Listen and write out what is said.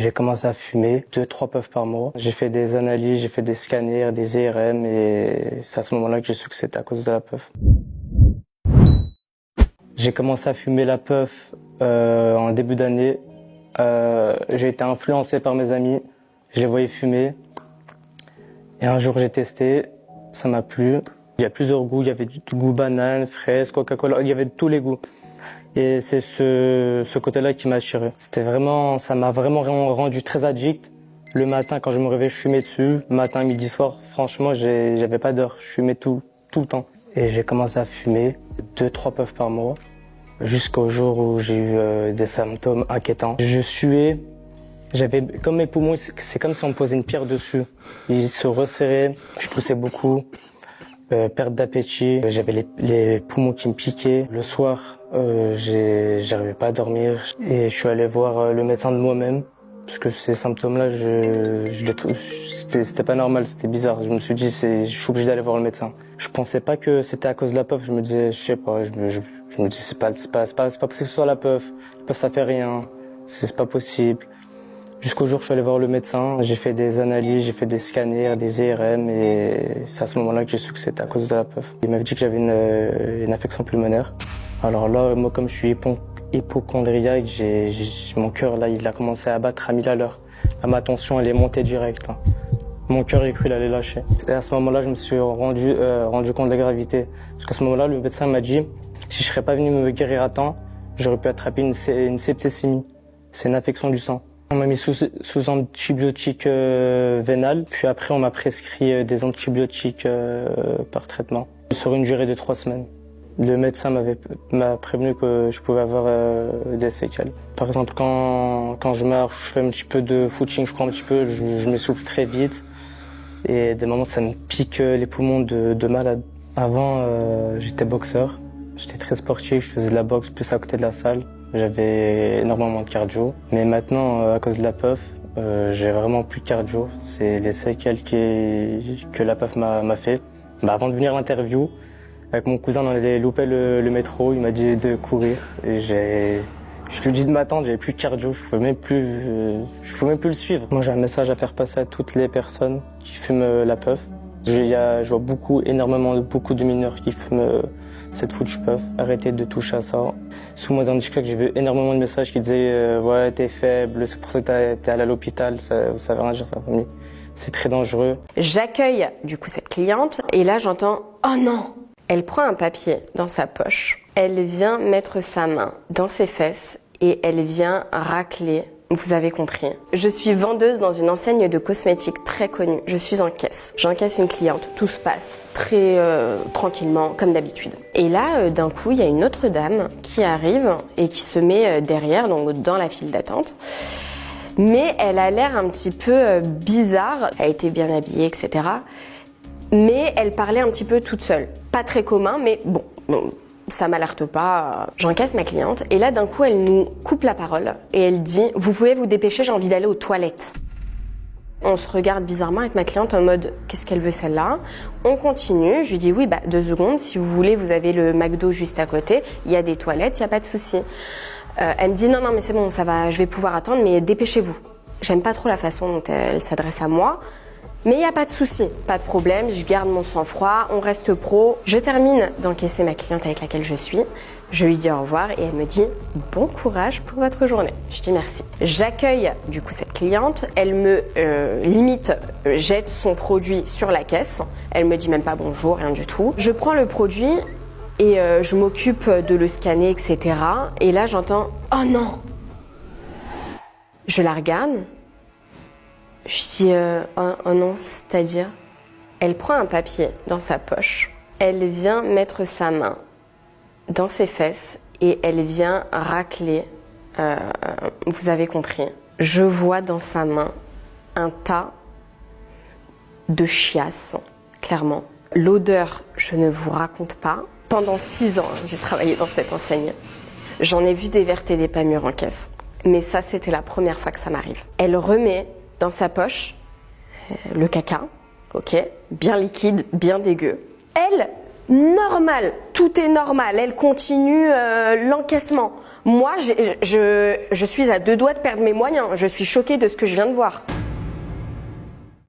J'ai commencé à fumer 2-3 puffs par mois. J'ai fait des analyses, j'ai fait des scanners, des IRM et c'est à ce moment-là que j'ai su que c'était à cause de la puff. J'ai commencé à fumer la puff en début d'année. J'ai été influencé par mes amis, je les voyais fumer. Et un jour j'ai testé, ça m'a plu. Il y a plusieurs goûts, il y avait du goût banane, fraise, Coca-Cola, il y avait de tous les goûts. Et c'est ce côté-là qui m'a attiré. Ça m'a vraiment rendu très addict. Le matin, quand je me réveillais, je fumais dessus. Matin, midi, soir, franchement, j'avais pas d'heure. Je fumais tout le temps. Et j'ai commencé à fumer 2-3 puffs par mois. Jusqu'au jour où j'ai eu des symptômes inquiétants. Je suais. Comme mes poumons, c'est comme si on me posait une pierre dessus. Ils se resserraient. Je toussais beaucoup. Perte d'appétit, j'avais les poumons qui me piquaient. Le soir, j'arrivais pas à dormir et je suis allé voir le médecin de moi-même parce que ces symptômes-là, c'était pas normal, c'était bizarre. Je me suis dit, je suis obligé d'aller voir le médecin. Je pensais pas que c'était à cause de la puff. Je me disais, je sais pas, je me dis c'est pas possible que ce soit la puff. La puff, ça fait rien, c'est pas possible. Jusqu'au jour où je suis allé voir le médecin, j'ai fait des analyses, j'ai fait des scanners, des IRM et c'est à ce moment-là que j'ai su que c'était à cause de la puff. Il m'avait dit que j'avais une infection pulmonaire. Alors là, moi comme je suis hypochondriaque, mon cœur là, il a commencé à battre à 1000 à l'heure. Là, ma tension elle est montée direct. Mon cœur j'ai cru qu'il allait lâcher. Et à ce moment-là, je me suis rendu compte de la gravité. Parce qu'à ce moment-là, le médecin m'a dit, si je serais pas venu me guérir à temps, j'aurais pu attraper une septicémie. C'est une infection du sang. On m'a mis sous antibiotiques vénal, puis après on m'a prescrit des antibiotiques par traitement sur une durée de 3 semaines. Le médecin m'a prévenu que je pouvais avoir des séquelles. Par exemple, quand je marche, je fais un petit peu de footing, je crois un petit peu, je m'essouffle très vite et des moments ça me pique les poumons de malade. Avant, j'étais boxeur, j'étais très sportif, je faisais de la boxe plus à côté de la salle. J'avais énormément de cardio, mais maintenant, à cause de la puff, j'ai vraiment plus de cardio. C'est les séquelles que la puff m'a fait. Avant de venir à l'interview, avec mon cousin, on allait louper le métro, il m'a dit de courir. Et je lui ai dit de m'attendre, j'avais plus de cardio, je pouvais même plus le suivre. Moi, j'ai un message à faire passer à toutes les personnes qui fument la puff. Je vois énormément de mineurs qui fument cette foutue puff. Arrêtez de toucher à ça. Sous mon handicap, j'ai vu énormément de messages qui disaient ouais, t'es faible, c'est pour ça que t'es allé à l'hôpital, ça veut rien dire, ça famille. C'est très dangereux. J'accueille du coup cette cliente et là j'entends oh non. Elle prend un papier dans sa poche, elle vient mettre sa main dans ses fesses et elle vient racler. Vous avez compris. Je suis vendeuse dans une enseigne de cosmétiques très connue. Je suis en caisse. J'encaisse une cliente. Tout se passe très tranquillement, comme d'habitude. Et là, d'un coup, il y a une autre dame qui arrive et qui se met derrière, donc dans la file d'attente. Mais elle a l'air un petit peu bizarre. Elle était bien habillée, etc. Mais elle parlait un petit peu toute seule. Pas très commun, mais bon ça m'alerte pas. J'encaisse ma cliente et là d'un coup elle nous coupe la parole et elle dit « Vous pouvez vous dépêcher, j'ai envie d'aller aux toilettes ». On se regarde bizarrement avec ma cliente en mode « Qu'est-ce qu'elle veut celle-là ?» On continue, je lui dis « Oui, 2 secondes, si vous voulez, vous avez le McDo juste à côté, il y a des toilettes, il n'y a pas de souci. » Elle me dit « Non, mais c'est bon, ça va, je vais pouvoir attendre, mais dépêchez-vous. » J'aime pas trop la façon dont elle s'adresse à moi. Mais il n'y a pas de souci, pas de problème, je garde mon sang-froid, on reste pro. Je termine d'encaisser ma cliente avec laquelle je suis. Je lui dis au revoir et elle me dit « Bon courage pour votre journée ». Je dis merci. J'accueille du coup cette cliente, elle me jette son produit sur la caisse. Elle me dit même pas bonjour, rien du tout. Je prends le produit et je m'occupe de le scanner, etc. Et là j'entends « Oh non !» Je la regarde. Je dis oh non, c'est-à-dire. Elle prend un papier dans sa poche, elle vient mettre sa main dans ses fesses et elle vient racler. Vous avez compris. Je vois dans sa main un tas de chiasse, clairement. L'odeur, je ne vous raconte pas. Pendant 6 ans, j'ai travaillé dans cette enseigne. J'en ai vu des vertes et des pas mûres en caisse. Mais ça, c'était la première fois que ça m'arrive. Elle remet dans sa poche le caca, ok, bien liquide, bien dégueu. Elle, normal, tout est normal, elle continue l'encaissement. Moi, je suis à 2 doigts de perdre mes moyens. Je suis choquée de ce que je viens de voir.